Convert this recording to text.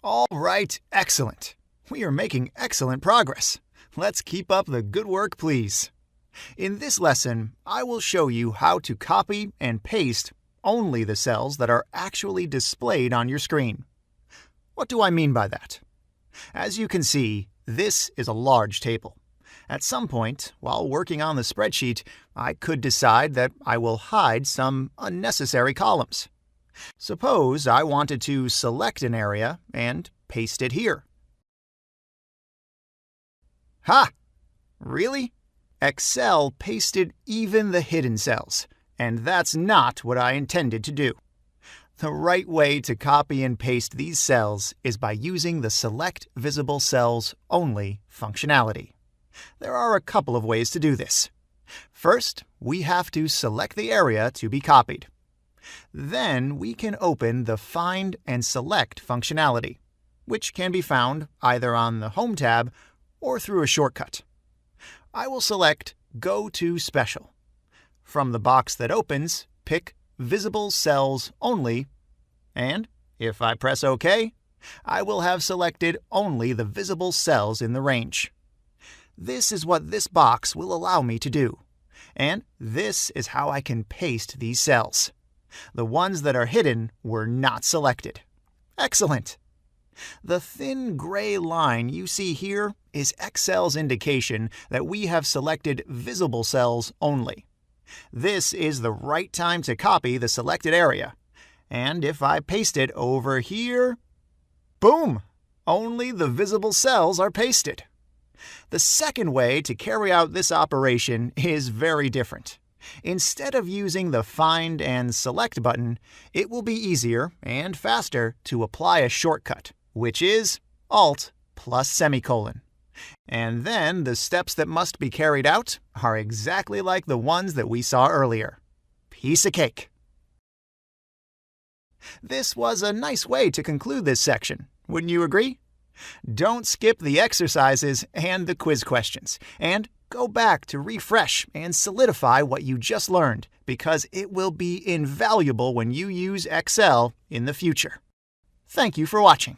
All right, excellent. We are making excellent progress. Let's keep up the good work, please. In this lesson, I will show you how to copy and paste only the cells that are actually displayed on your screen. What do I mean by that? As you can see, this is a large table. At some point, while working on the spreadsheet, I could decide that I will hide some unnecessary columns. Suppose I wanted to select an area and paste it here. Ha! Really? Excel pasted even the hidden cells, and that's not what I intended to do. The right way to copy and paste these cells is by using the Select Visible Cells Only functionality. There are a couple of ways to do this. First, we have to select the area to be copied. Then we can open the Find and Select functionality, which can be found either on the Home tab or through a shortcut. I will select Go to Special. From the box that opens, pick Visible Cells Only, and if I press OK, I will have selected only the visible cells in the range. This is what this box will allow me to do, and this is how I can paste these cells. The ones that are hidden were not selected. Excellent! The thin gray line you see here is Excel's indication that we have selected visible cells only. This is the right time to copy the selected area. And if I paste it over here, boom! Only the visible cells are pasted. The second way to carry out this operation is very different. Instead of using the Find and Select button, it will be easier and faster to apply a shortcut, which is Alt plus semicolon. And then the steps that must be carried out are exactly like the ones that we saw earlier. Piece of cake. This was a nice way to conclude this section, wouldn't you agree? Don't skip the exercises and the quiz questions, and go back to refresh and solidify what you just learned, because it will be invaluable when you use Excel in the future. Thank you for watching.